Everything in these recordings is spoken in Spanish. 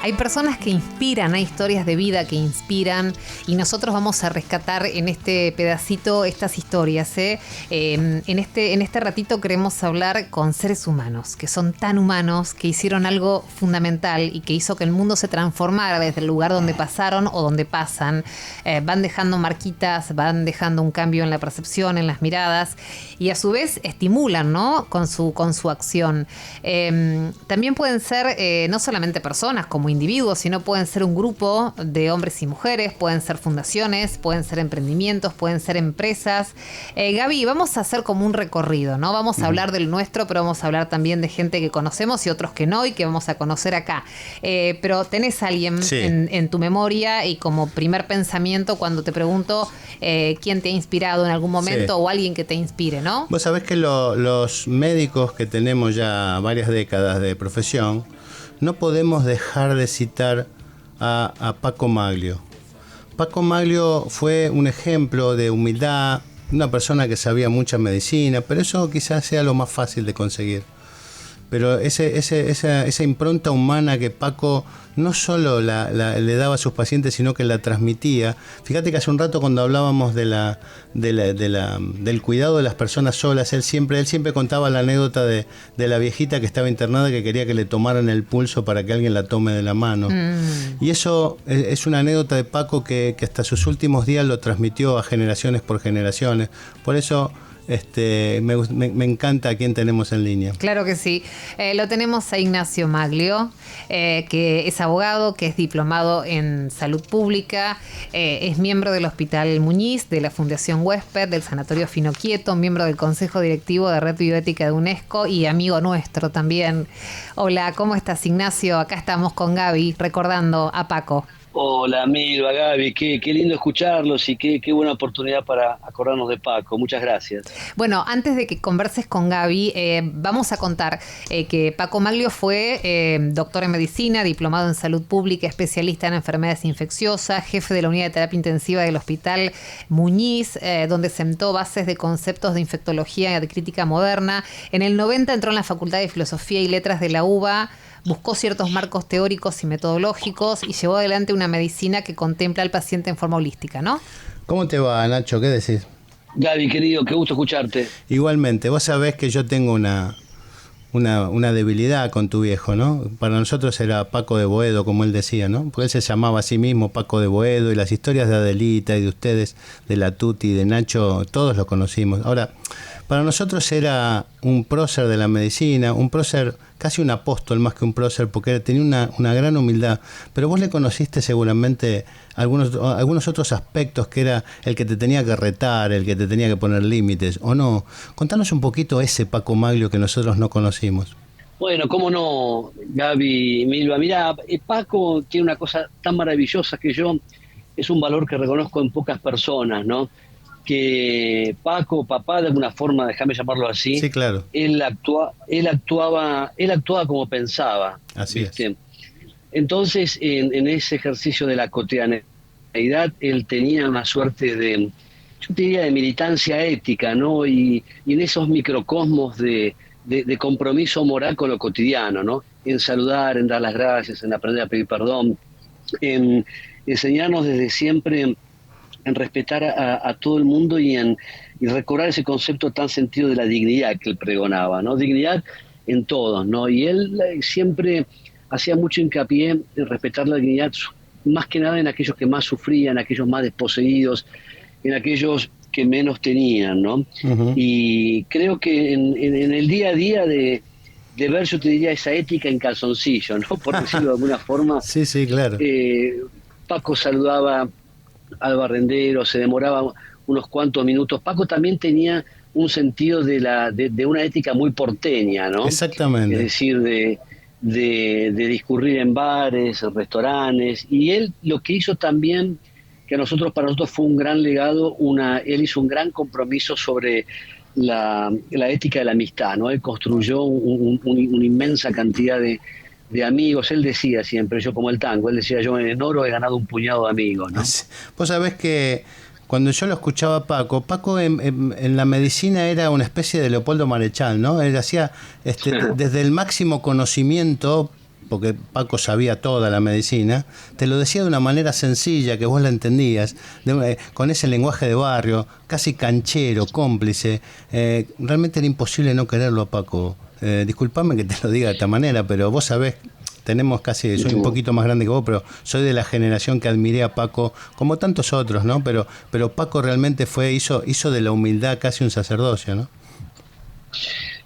Hay personas que inspiran, hay historias de vida que inspiran y nosotros vamos a rescatar en este pedacito estas historias. En este ratito queremos hablar con seres humanos, que son tan humanos, que hicieron algo fundamental y que hizo que el mundo se transformara desde el lugar donde pasaron o donde pasan. Van dejando marquitas, van dejando un cambio en la percepción, en las miradas y a su vez estimulan, ¿no? con su acción. También pueden ser no solamente personas como individuos, sino pueden ser un grupo de hombres y mujeres, pueden ser fundaciones, pueden ser emprendimientos, pueden ser empresas. Gaby, vamos a hacer como un recorrido, ¿no? Vamos a hablar del nuestro, pero vamos a hablar también de gente que conocemos y otros que no y que vamos a conocer acá. Pero ¿tenés a alguien en tu memoria y como primer pensamiento cuando te pregunto quién te ha inspirado en algún momento o alguien que te inspire, ¿no? Vos sabés que los médicos que tenemos ya varias décadas de profesión, no podemos dejar de citar a Paco Maglio. Paco Maglio fue un ejemplo de humildad, una persona que sabía mucha medicina, pero eso quizás sea lo más fácil de conseguir. Pero esa impronta humana que Paco no solo le daba a sus pacientes, sino que la transmitía. Fíjate que hace un rato cuando hablábamos del cuidado de las personas solas, él siempre contaba la anécdota de la viejita que estaba internada que quería que le tomaran el pulso para que alguien la tome de la mano. Y eso es una anécdota de Paco que hasta sus últimos días lo transmitió a generaciones por generaciones. Por eso me encanta a quién tenemos en línea. Claro que sí. Lo tenemos a Ignacio Maglio, que es abogado, que es diplomado en salud pública, es miembro del Hospital Muñiz, de la Fundación Huésped, del Sanatorio Finoquieto, miembro del Consejo Directivo de Red Bioética de UNESCO y amigo nuestro también. Hola, ¿cómo estás, Ignacio? Acá estamos con Gaby, recordando a Paco. Hola, Milva, Gaby, qué lindo escucharlos y qué buena oportunidad para acordarnos de Paco. Muchas gracias. Bueno, antes de que converses con Gaby, vamos a contar que Paco Maglio fue doctor en medicina, diplomado en salud pública, especialista en enfermedades infecciosas, jefe de la unidad de terapia intensiva del Hospital Muñiz, donde sentó bases de conceptos de infectología y de crítica moderna. En el 90 entró en la Facultad de Filosofía y Letras de la UBA, buscó ciertos marcos teóricos y metodológicos y llevó adelante una medicina que contempla al paciente en forma holística, ¿no? ¿Cómo te va, Nacho? ¿Qué decís? Gaby, querido, qué gusto escucharte. Igualmente, vos sabés que yo tengo una debilidad con tu viejo, ¿no? Para nosotros era Paco de Boedo, como él decía, ¿no? Porque él se llamaba a sí mismo Paco de Boedo y las historias de Adelita y de ustedes, de la Tuti, de Nacho, todos lo conocimos. Ahora, para nosotros era un prócer de la medicina, un prócer, casi un apóstol más que un prócer, porque tenía una gran humildad. Pero vos le conociste seguramente algunos otros aspectos, que era el que te tenía que retar, el que te tenía que poner límites, ¿o no? Contanos un poquito ese Paco Maglio que nosotros no conocimos. Bueno, cómo no, Gaby, Milva. Mirá, Paco tiene una cosa tan maravillosa que es un valor que reconozco en pocas personas, ¿no? Que Paco, papá, de alguna forma, déjame llamarlo así, sí, claro. Él actuaba como pensaba. Así ¿viste? Es. Entonces, en ese ejercicio de la cotidianeidad, él tenía una suerte yo diría, de militancia ética, ¿no? Y en esos microcosmos de compromiso moral con lo cotidiano, ¿no? En saludar, en dar las gracias, en aprender a pedir perdón, en enseñarnos desde siempre en respetar a todo el mundo y recobrar ese concepto tan sentido de la dignidad que él pregonaba, ¿no? Dignidad en todos, ¿no? Y él siempre hacía mucho hincapié en respetar la dignidad, más que nada en aquellos que más sufrían, aquellos más desposeídos, en aquellos que menos tenían, ¿no? Uh-huh. Y creo que en el día a día de ver, yo te diría, esa ética en calzoncillo, ¿no? Por decirlo de alguna forma. Sí, claro. Paco saludaba al barrendero, se demoraba unos cuantos minutos. Paco también tenía un sentido de una ética muy porteña, ¿no? Exactamente. Es decir, de discurrir en bares, en restaurantes. Y él lo que hizo también, que para nosotros fue un gran legado, él hizo un gran compromiso sobre la ética de la amistad, ¿no? Él construyó una inmensa cantidad de amigos. Él decía siempre, yo como el tango, él decía, yo en oro he ganado un puñado de amigos, ¿no? Vos sabés que cuando yo lo escuchaba a Paco en la medicina era una especie de Leopoldo Marechal, ¿no? Él hacía desde el máximo conocimiento porque Paco sabía toda la medicina, te lo decía de una manera sencilla que vos la entendías, con ese lenguaje de barrio, casi canchero, cómplice. Realmente era imposible no quererlo a Paco. Disculpame que te lo diga de esta manera, pero vos sabés, tenemos casi, soy un poquito más grande que vos, pero soy de la generación que admiré a Paco, como tantos otros, ¿no? Pero Paco realmente hizo de la humildad casi un sacerdocio, ¿no?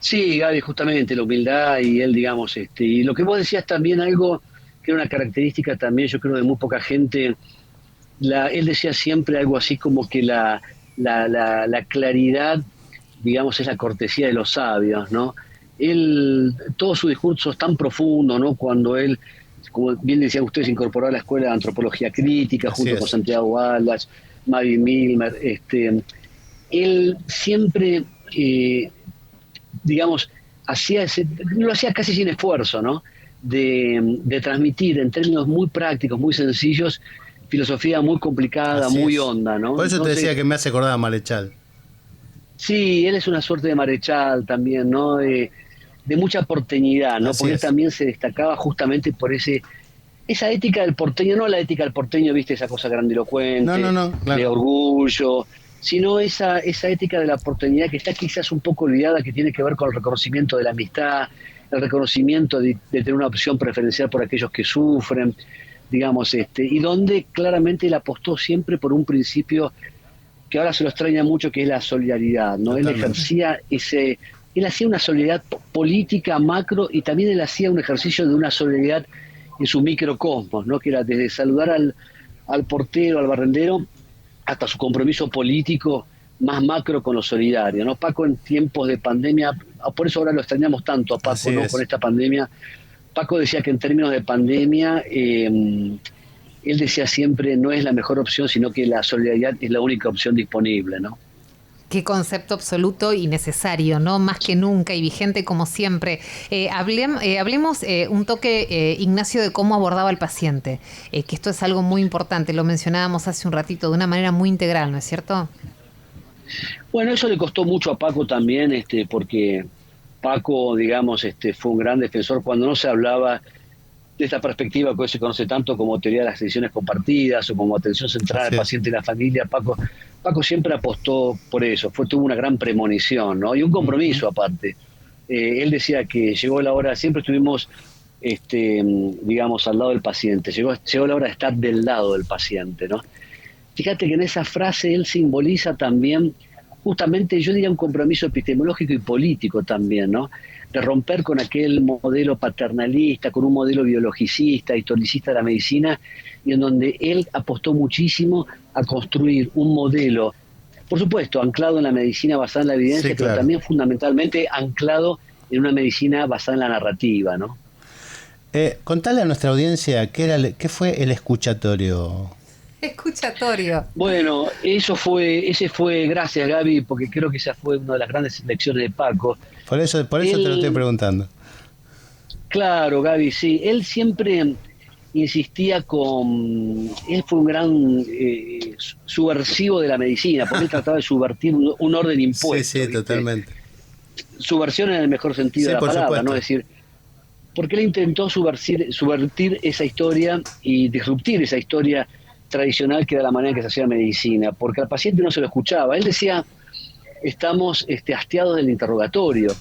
Sí, Gaby, justamente la humildad y él, digamos, y lo que vos decías también, algo que era una característica también, yo creo, de muy poca gente. Él decía siempre algo así como que la claridad, digamos, es la cortesía de los sabios, ¿no? Todo su discurso es tan profundo, ¿no? Cuando él, como bien decían ustedes, incorporó a la Escuela de Antropología Crítica, junto con Santiago Wallace, Mavi Milmer, él siempre, digamos, lo hacía casi sin esfuerzo, ¿no? De transmitir en términos muy prácticos, muy sencillos, filosofía muy complicada, muy honda, ¿no? Por eso te decía que me hace acordar a Marechal. Sí, él es una suerte de Marechal también, ¿no? De mucha porteñidad, ¿no? Porque él también se destacaba justamente por esa ética del porteño, no la ética del porteño, viste, esa cosa grandilocuente, claro, de orgullo, sino esa ética de la porteñidad que está quizás un poco olvidada, que tiene que ver con el reconocimiento de la amistad, el reconocimiento de tener una opción preferencial por aquellos que sufren, digamos, y donde claramente él apostó siempre por un principio que ahora se lo extraña mucho, que es la solidaridad, ¿no? Totalmente. Él hacía una solidaridad política macro, y también él hacía un ejercicio de una solidaridad en su microcosmos, ¿no? Que era desde saludar al portero, al barrendero, hasta su compromiso político más macro con lo solidario, ¿no? Paco, en tiempos de pandemia, por eso ahora lo extrañamos tanto a Paco, ¿no? Con esta pandemia. Paco decía que en términos de pandemia, él decía siempre, no es la mejor opción, sino que la solidaridad es la única opción disponible, ¿no? Qué concepto absoluto y necesario, ¿no? Más que nunca y vigente como siempre. Hablemos un toque, Ignacio, de cómo abordaba al paciente, que esto es algo muy importante, lo mencionábamos hace un ratito, de una manera muy integral, ¿no es cierto? Bueno, eso le costó mucho a Paco también, porque Paco, digamos, fue un gran defensor cuando no se hablaba de esta perspectiva que hoy se conoce tanto como teoría de las decisiones compartidas o como atención centrada al paciente y la familia. Paco siempre apostó por eso, tuvo una gran premonición, ¿no? Y un compromiso aparte. Él decía que llegó la hora, siempre estuvimos, digamos, al lado del paciente, llegó la hora de estar del lado del paciente, ¿no? Fíjate que en esa frase él simboliza también, justamente, yo diría, un compromiso epistemológico y político también, ¿no? De romper con aquel modelo paternalista, con un modelo biologicista, historicista de la medicina, y en donde él apostó muchísimo a construir un modelo, por supuesto, anclado en la medicina basada en la evidencia, pero también fundamentalmente anclado en una medicina basada en la narrativa, ¿no? Contale a nuestra audiencia qué fue el escuchatorio. Escuchatorio. Bueno, ese fue, gracias Gaby, porque creo que esa fue una de las grandes lecciones de Paco. Por eso te lo estoy preguntando. Claro, Gaby, sí. Él siempre insistía él fue un gran subversivo de la medicina, porque él trataba de subvertir un orden impuesto. Sí, totalmente. Subversión en el mejor sentido de la palabra, supuesto. ¿No? Es decir, porque él intentó subvertir esa historia y disruptir esa historia tradicional, que era la manera en que se hacía medicina, porque al paciente no se lo escuchaba. Él decía, estamos hastiados del interrogatorio.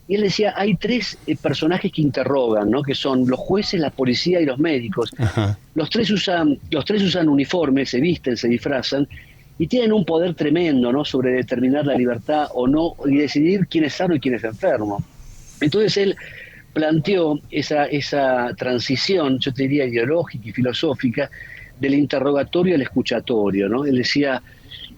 Y él decía, hay tres personajes que interrogan, ¿no? Que son los jueces, la policía y los médicos. Ajá. Los tres usan uniformes, se visten, se disfrazan, y tienen un poder tremendo, ¿no? Sobre determinar la libertad o no, y decidir quién es sano y quién es enfermo. Entonces él planteó esa transición, yo te diría, ideológica y filosófica, del interrogatorio al escuchatorio, ¿no? Él decía,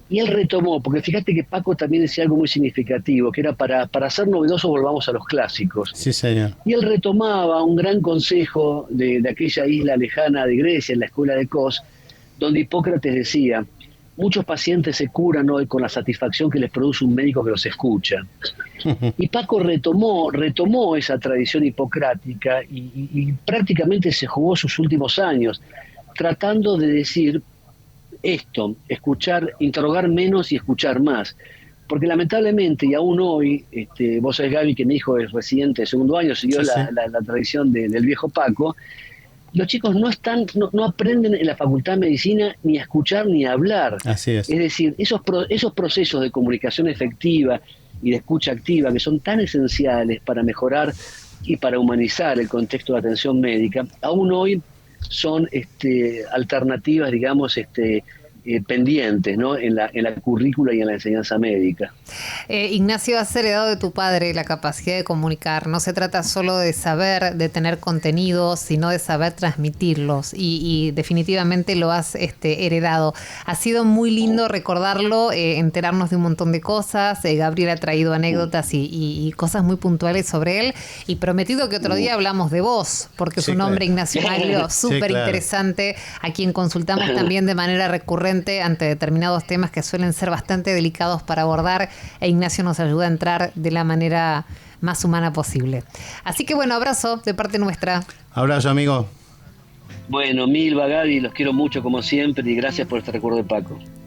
y él retomó, porque fíjate que Paco también decía algo muy significativo, que era para ser novedosos volvamos a los clásicos. Sí, señor. Y él retomaba un gran consejo de aquella isla lejana de Grecia, en la escuela de Kos, donde Hipócrates decía, muchos pacientes se curan hoy con la satisfacción que les produce un médico que los escucha. Y Paco retomó esa tradición hipocrática y prácticamente se jugó sus últimos años tratando de decir esto, interrogar menos y escuchar más, porque lamentablemente, y aún hoy, vos sabés, Gaby, que mi hijo es residente de segundo año, siguió Sí, sí. la tradición del viejo Paco. Los chicos no aprenden en la Facultad de Medicina ni a escuchar ni a hablar. Así es. Es decir, esos procesos de comunicación efectiva y de escucha activa que son tan esenciales para mejorar y para humanizar el contexto de atención médica, aún hoy son alternativas, digamos, pendientes, ¿no? en la currícula y en la enseñanza médica. Ignacio, has heredado de tu padre la capacidad de comunicar. No se trata solo de saber, de tener contenidos, sino de saber transmitirlos. Y definitivamente lo has heredado. Ha sido muy lindo recordarlo, enterarnos de un montón de cosas. Gabriel ha traído anécdotas y cosas muy puntuales sobre él. Y prometido que otro día hablamos de vos, porque es Sí, un hombre, claro. Ignacio Maglio, súper claro. interesante, a quien consultamos también de manera recurrente ante determinados temas que suelen ser bastante delicados para abordar, e Ignacio nos ayuda a entrar de la manera más humana posible. Así que bueno, abrazo de parte nuestra. Abrazo, amigo. Bueno, Milva, Gaby, los quiero mucho como siempre y gracias por este recuerdo de Paco.